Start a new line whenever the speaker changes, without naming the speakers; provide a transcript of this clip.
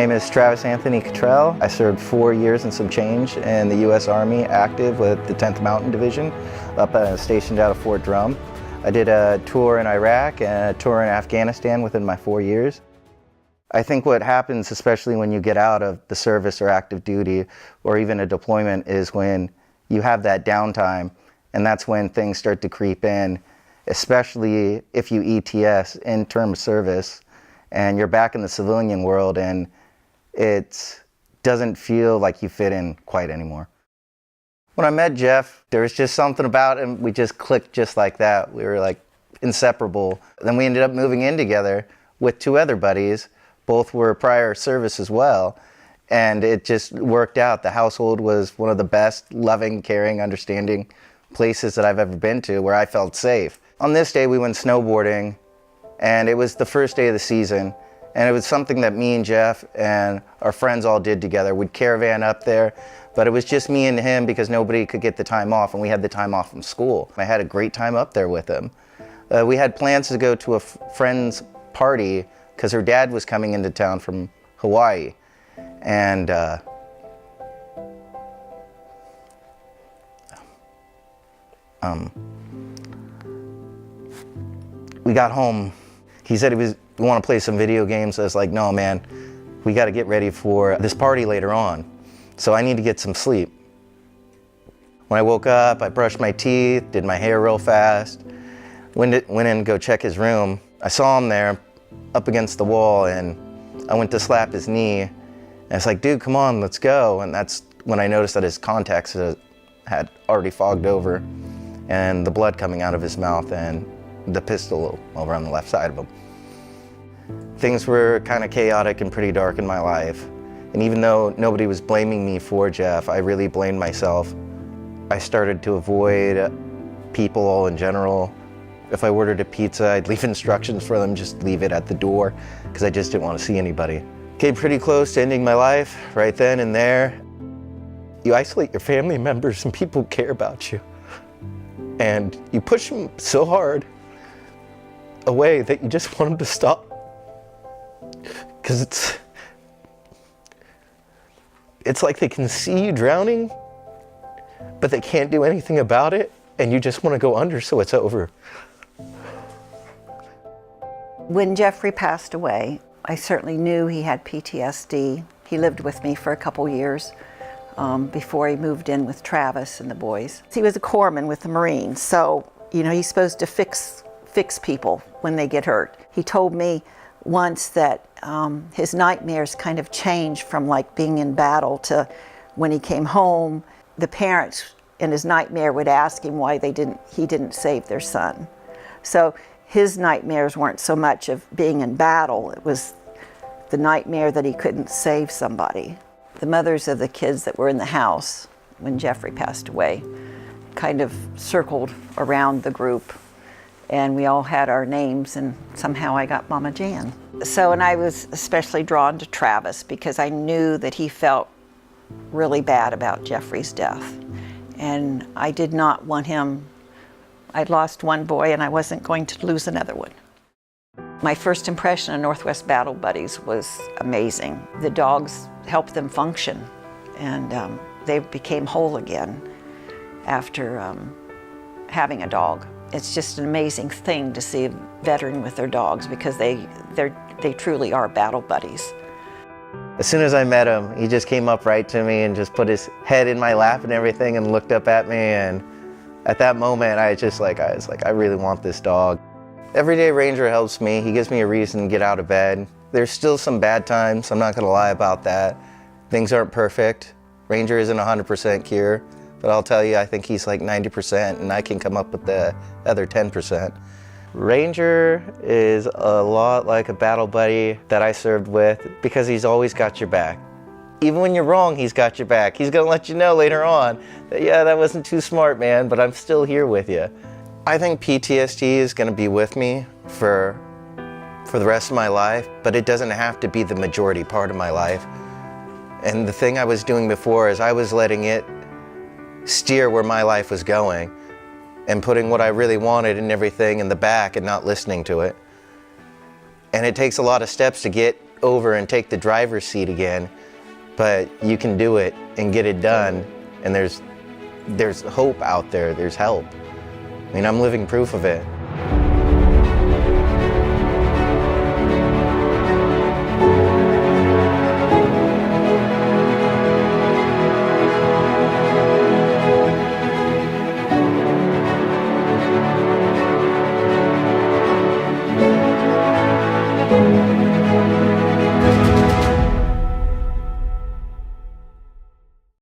name is Travis Anthony Cottrell. I served 4 years and some change in the U.S. Army, active with the 10th Mountain Division, stationed out of Fort Drum. I did a tour in Iraq and a tour in Afghanistan within my 4 years. I think what happens, especially when you get out of the service or active duty or even a deployment, is when you have that downtime, and that's when things start to creep in, especially if you ETS, in-term service, and you're back in the civilian world and it doesn't feel like you fit in quite anymore. When I met Jeff, there was just something about him, we just clicked just like that. We were like inseparable. Then we ended up moving in together with 2 other buddies. Both were prior service as well. And it just worked out. The household was one of the best, loving, caring, understanding places that I've ever been to where I felt safe. On this day, we went snowboarding, and it was the first day of the season. And it was something that me and Jeff and our friends all did together. We'd caravan up there, but it was just me and him because nobody could get the time off, and we had the time off from school. I had a great time up there with him. We had plans to go to a friend's party because her dad was coming into town from Hawaii. And we got home. He said we want to play some video games. I was like, no, man, we got to get ready for this party later on. So I need to get some sleep. When I woke up, I brushed my teeth, did my hair real fast, went in to go check his room. I saw him there up against the wall, and I went to slap his knee. And I was like, dude, come on, let's go. And that's when I noticed that his contacts had already fogged over, and the blood coming out of his mouth, and the pistol over on the left side of him. Things were kind of chaotic and pretty dark in my life. And even though nobody was blaming me for Jeff, I really blamed myself. I started to avoid people all in general. If I ordered a pizza, I'd leave instructions for them, just leave it at the door, because I just didn't want to see anybody. Came pretty close to ending my life right then and there. You isolate your family members and people care about you. And you push them so hard away that you just want them to stop. Because it's like they can see you drowning, but they can't do anything about it, and you just want to go under so it's over.
When Jeffrey passed away, I certainly knew he had PTSD. He lived with me for a couple years before he moved in with Travis and the boys. He was a corpsman with the Marines, so he's supposed to fix people when they get hurt. He told me once that his nightmares kind of changed from like being in battle to when he came home, the parents in his nightmare would ask him why he didn't save their son. So his nightmares weren't so much of being in battle, it was the nightmare that he couldn't save somebody. The mothers of the kids that were in the house when Jeffrey passed away kind of circled around the group, and we all had our names, and somehow I got Mama Jan. And I was especially drawn to Travis because I knew that he felt really bad about Jeffrey's death. And I did not want him, I'd lost one boy and I wasn't going to lose another one. My first impression of Northwest Battle Buddies was amazing. The dogs helped them function, and they became whole again after having a dog. It's just an amazing thing to see a veteran with their dogs because they truly are battle buddies.
As soon as I met him, he just came up right to me and just put his head in my lap and everything and looked up at me, and at that moment I was like, I really want this dog. Every day Ranger helps me. He gives me a reason to get out of bed. There's still some bad times, I'm not gonna lie about that. Things aren't perfect. Ranger isn't 100% cure, but I'll tell you, I think he's like 90%, and I can come up with the other 10%. Ranger is a lot like a battle buddy that I served with because he's always got your back. Even when you're wrong, he's got your back. He's gonna let you know later on that, yeah, that wasn't too smart, man, but I'm still here with you. I think PTSD is gonna be with me for the rest of my life, but it doesn't have to be the majority part of my life. And the thing I was doing before is I was letting it steer where my life was going and putting what I really wanted and everything in the back and not listening to it. And it takes a lot of steps to get over and take the driver's seat again, but you can do it and get it done, and there's hope out there, there's help. I mean, I'm living proof of it.